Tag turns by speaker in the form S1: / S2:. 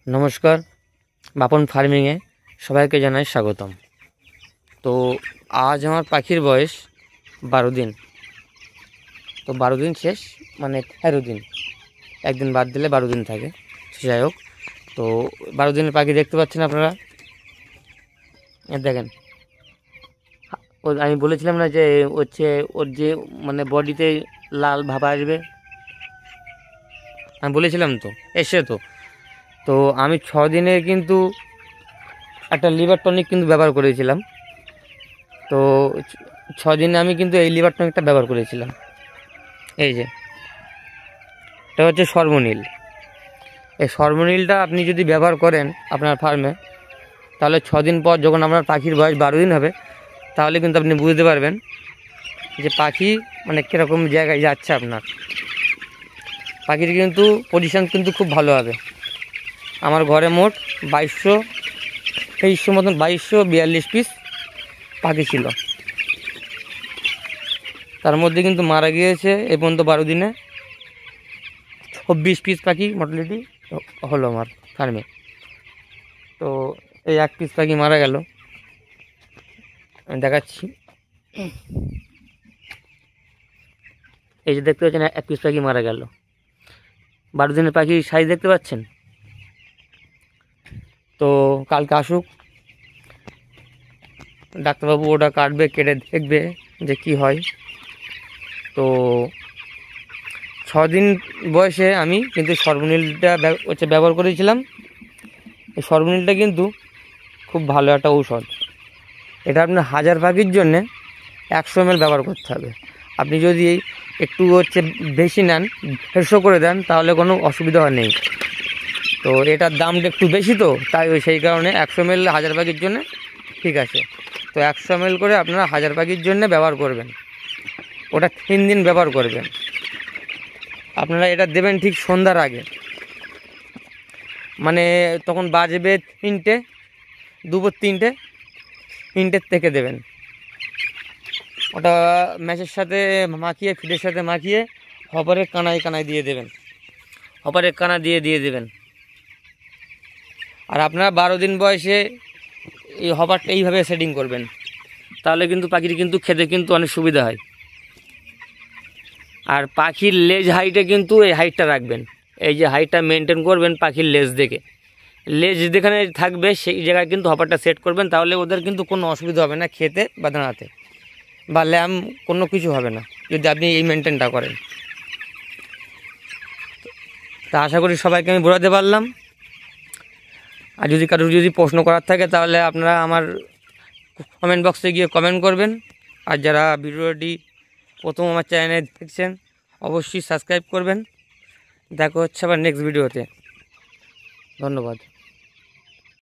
S1: নমস্কার, বাপন ফার্মিংয়ে সবাইকে জানাই স্বাগতম। তো আজ আমার পাখির বয়স 12 দিন। তো 12 দিন শেষ, মানে 13 দিন, একদিন বাদ দিলে 12 দিন থাকে। যাই হোক, তো 12 দিনের পাখি দেখতে পাচ্ছেন আপনারা। দেখেন, আমি বলেছিলাম না যে হচ্ছে ওর যে মানে বডিতে লাল ভাব আসবে, আমি বলেছিলাম তো, এসে তো আমি 6 দিনে কিন্তু একটা লিভার টনিক কিন্তু ব্যবহার করেছিলাম। তো 6 দিনে আমি কিন্তু এই লিভার টনিকটা ব্যবহার করেছিলাম। এই যে এটা হচ্ছে সর্বনীল। এই সর্বনীলটা আপনি যদি ব্যবহার করেন আপনার ফার্মে, তাহলে 6 দিন পর যখন আপনার পাখির বয়স 12 দিন হবে, তাহলে কিন্তু আপনি বুঝতে পারবেন যে পাখি মানে কীরকম জায়গায় যাচ্ছে। আপনার পাখির কিন্তু পজিশান কিন্তু খুব ভালো হবে। আমার ঘরে মোট 2200 মতন 2242 পিস পাখি ছিল। তার মধ্যে কিন্তু মারা গিয়েছে এই পর্যন্ত 12 দিনে 26 পিস পাখি মর্টালিটি হলো আমার ফার্মে। তো এই 1 পিস পাখি মারা গেল, আমি দেখাচ্ছি। এই যে দেখতে পাচ্ছেন 1 পিস পাখি মারা গেল। 12 দিনের পাখি সাইজ দেখতে পাচ্ছেন। তো কালকে আসুক ডাক্তারবাবু, ওটা কাটবে, কেটে দেখবে যে কি হয়। তো 6 দিন বয়সে আমি কিন্তু সর্বনীলটা ব্যবহার করেছিলাম। এই সর্বনীলটা কিন্তু খুব ভালো একটা ঔষধ। এটা আপনার 1000 পাখির জন্যে 100 ml ব্যবহার করতে হবে। আপনি যদি একটু বেশি নেন, 150 করে দেন, তাহলে কোনো অসুবিধা নেই। তো এটার দামটা একটু বেশি, তো তাই সেই কারণে 100 ml 1000 পাখির জন্য ঠিক আছে। তো 100 ml করে আপনারা 1000 পাখির জন্য ব্যবহার করবেন। ওটা 3 দিন ব্যবহার করবেন। আপনারা এটা দেবেন ঠিক সন্ধ্যার আগে, মানে তখন বাজবে 3টে, দুপুর 3টের থেকে দেবেন। ওটা ম্যাচের সাথে মাখিয়ে, ফিডের সাথে মাখিয়ে হপারের কানায় দিয়ে দেবেন। হপারের কানা দিয়ে দেবেন। আর আপনারা 12 দিন বয়সে এই হপারটা এইভাবে সেটিং করবেন, তাহলে কিন্তু পাখির কিন্তু খেতে কিন্তু অনেক সুবিধা হয়। আর পাখির লেজ হাইটে কিন্তু এই হাইটটা রাখবেন, এই যে হাইটটা মেনটেন করবেন পাখির লেজ দেখে। লেজ যেখানে থাকবে সেই জায়গায় কিন্তু হপারটা সেট করবেন, তাহলে ওদের কিন্তু কোনো অসুবিধা হবে না খেতে বা দাঁড়াতে, বা ল্যাম কোনো কিছু হবে না যদি আপনি এই মেনটেনটা করেন। তা আশা করি সবাইকে আমি বোঝাতে পারলাম। আর যদি কারোর প্রশ্ন করার থাকে, তাহলে আপনারা আমার কমেন্ট বক্সে গিয়ে কমেন্ট করবেন। আর যারা ভিডিওটি প্রথম আমার চ্যানেলে দেখছেন, অবশ্যই সাবস্ক্রাইব করবেন। দেখা হচ্ছে আবার নেক্সট ভিডিওতে। ধন্যবাদ।